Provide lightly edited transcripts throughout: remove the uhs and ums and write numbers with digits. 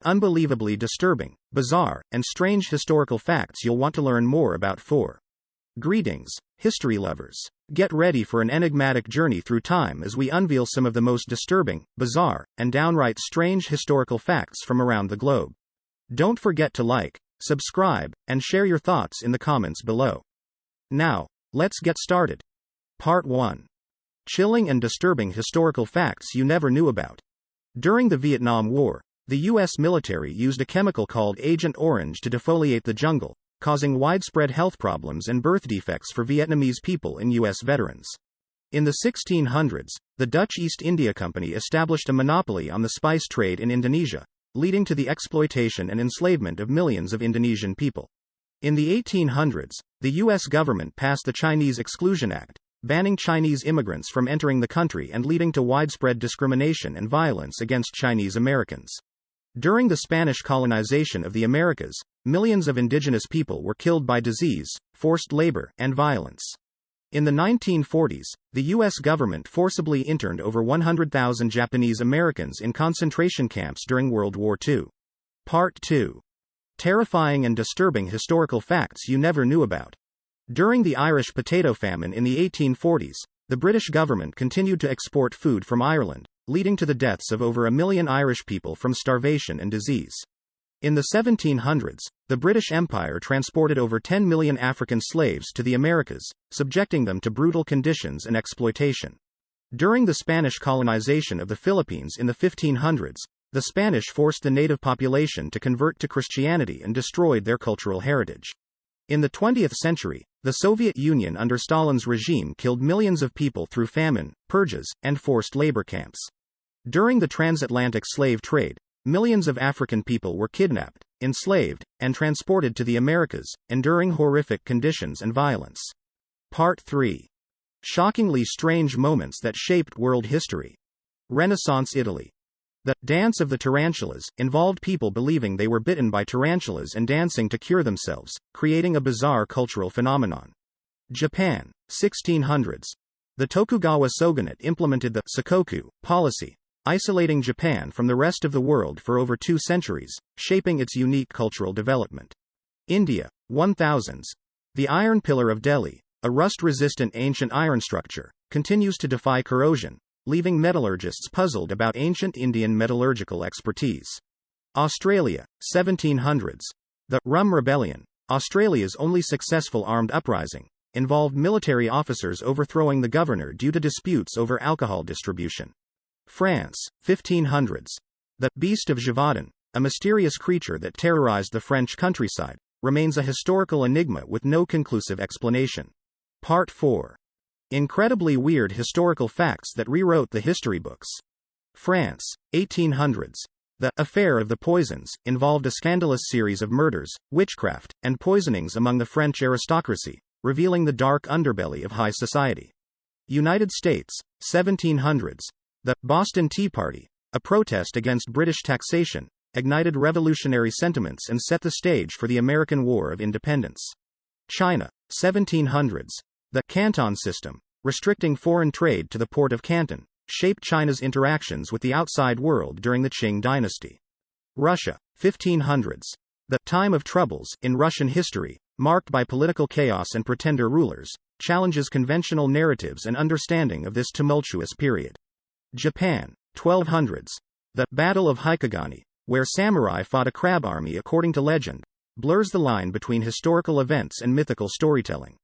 unbelievably disturbing, bizarre, and strange historical facts you'll want to learn more about. 4. Greetings, history lovers. Get ready for an enigmatic journey through time as we unveil some of the most disturbing, bizarre, and downright strange historical facts from around the globe. Don't forget to like, subscribe, and share your thoughts in the comments below. Now, let's get started. Part 1. Chilling and disturbing historical facts you never knew about. During the Vietnam War, the U.S. military used a chemical called Agent Orange to defoliate the jungle, causing widespread health problems and birth defects for Vietnamese people and U.S. veterans. In the 1600s, the Dutch East India Company established a monopoly on the spice trade in Indonesia, leading to the exploitation and enslavement of millions of Indonesian people. In the 1800s, the U.S. government passed the Chinese Exclusion Act, banning Chinese immigrants from entering the country and leading to widespread discrimination and violence against Chinese Americans. During the Spanish colonization of the Americas, millions of indigenous people were killed by disease, forced labor, and violence. In the 1940s, the U.S. government forcibly interned over 100,000 Japanese Americans in concentration camps during World War II. Part 2. Terrifying and disturbing historical facts you never knew about. During the Irish potato famine in the 1840s, the British government continued to export food from Ireland, leading to the deaths of over 1 million Irish people from starvation and disease. In the 1700s, the British Empire transported over 10 million African slaves to the Americas, subjecting them to brutal conditions and exploitation. During the Spanish colonization of the Philippines in the 1500s, the Spanish forced the native population to convert to Christianity and destroyed their cultural heritage. In the 20th century, the Soviet Union under Stalin's regime killed millions of people through famine, purges, and forced labor camps. During the transatlantic slave trade, millions of African people were kidnapped, enslaved, and transported to the Americas, enduring horrific conditions and violence. Part 3. Shockingly strange moments that shaped world history. Renaissance Italy. The dance of the tarantulas involved people believing they were bitten by tarantulas and dancing to cure themselves, creating a bizarre cultural phenomenon. Japan, 1600s. The Tokugawa shogunate implemented the Sakoku policy, isolating Japan from the rest of the world for over 2 centuries, shaping its unique cultural development. India, 1000s. The Iron Pillar of Delhi, a rust-resistant ancient iron structure, continues to defy corrosion, leaving metallurgists puzzled about ancient Indian metallurgical expertise. Australia, 1700s. The Rum Rebellion, Australia's only successful armed uprising, involved military officers overthrowing the governor due to disputes over alcohol distribution. France, 1500s. The Beast of Gévaudan, a mysterious creature that terrorized the French countryside, remains a historical enigma with no conclusive explanation. Part 4. Incredibly weird historical facts that rewrote the history books. France, 1800s. The Affair of the Poisons involved a scandalous series of murders, witchcraft, and poisonings among the French aristocracy, revealing the dark underbelly of high society. United States, 1700s. The Boston Tea Party, a protest against British taxation, ignited revolutionary sentiments and set the stage for the American War of Independence. China, 1700s. The Canton system, restricting foreign trade to the port of Canton, shaped China's interactions with the outside world during the Qing dynasty. Russia, 1500s. The time of troubles in Russian history, marked by political chaos and pretender rulers, challenges conventional narratives and understanding of this tumultuous period. Japan, 1200s. The Battle of Hikigani, where samurai fought a crab army according to legend, blurs the line between historical events and mythical storytelling.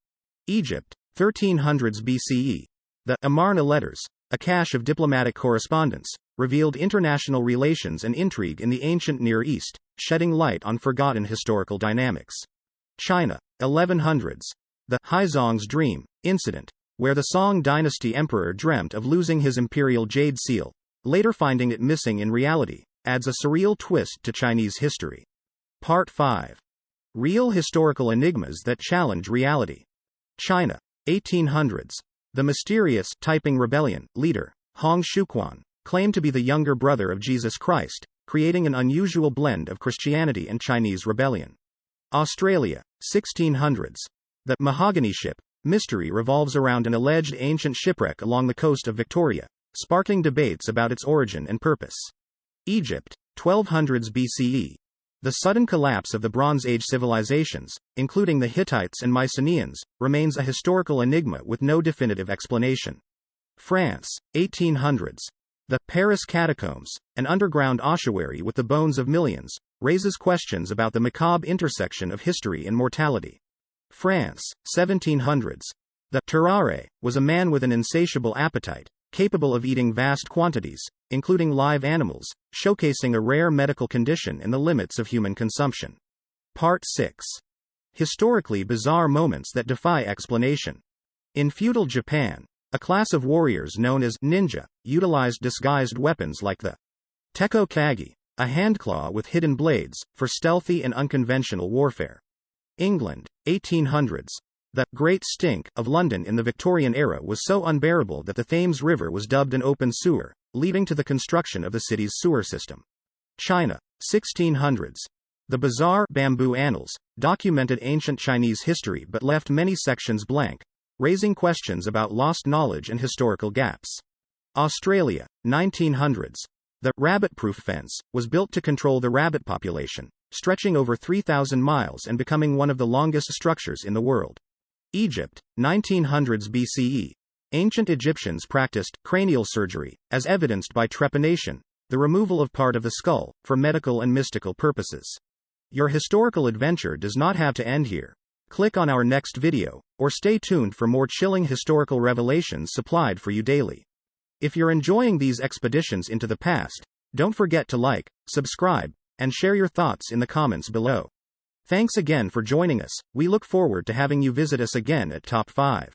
Egypt, 1300s BCE. The Amarna letters, a cache of diplomatic correspondence, revealed international relations and intrigue in the ancient Near East, shedding light on forgotten historical dynamics. China, 1100s. The Haizong's Dream incident, where the Song dynasty emperor dreamt of losing his imperial jade seal, later finding it missing in reality, adds a surreal twist to Chinese history. Part 5. Real historical enigmas that challenge reality. China, 1800s. The mysterious Taiping Rebellion leader, Hong Xiuquan, claimed to be the younger brother of Jesus Christ, creating an unusual blend of Christianity and Chinese rebellion. Australia, 1600s. The Mahogany Ship mystery revolves around an alleged ancient shipwreck along the coast of Victoria, sparking debates about its origin and purpose. Egypt, 1200s BCE. The sudden collapse of the Bronze Age civilizations, including the Hittites and Mycenaeans, remains a historical enigma with no definitive explanation. France, 1800s. The Paris catacombs, an underground ossuary with the bones of millions, raises questions about the macabre intersection of history and mortality. France, 1700s. The Terrare was a man with an insatiable appetite, capable of eating vast quantities, including live animals, showcasing a rare medical condition and the limits of human consumption. Part 6. Historically bizarre moments that defy explanation. In feudal Japan, a class of warriors known as ninja utilized disguised weapons like the teko kage, a handclaw with hidden blades, for stealthy and unconventional warfare. England, 1800s. The Great Stink of London in the Victorian era was so unbearable that the Thames River was dubbed an open sewer, leading to the construction of the city's sewer system. China, 1600s. The bizarre Bamboo Annals documented ancient Chinese history but left many sections blank, raising questions about lost knowledge and historical gaps. Australia, 1900s. The rabbit-proof fence was built to control the rabbit population, stretching over 3,000 miles and becoming one of the longest structures in the world. Egypt, 1900s BCE. Ancient Egyptians practiced cranial surgery, as evidenced by trepanation, the removal of part of the skull, for medical and mystical purposes. Your historical adventure does not have to end here. Click on our next video, or stay tuned for more chilling historical revelations supplied for you daily. If you're enjoying these expeditions into the past, don't forget to like, subscribe, and share your thoughts in the comments below. Thanks again for joining us. We look forward to having you visit us again at Top 5.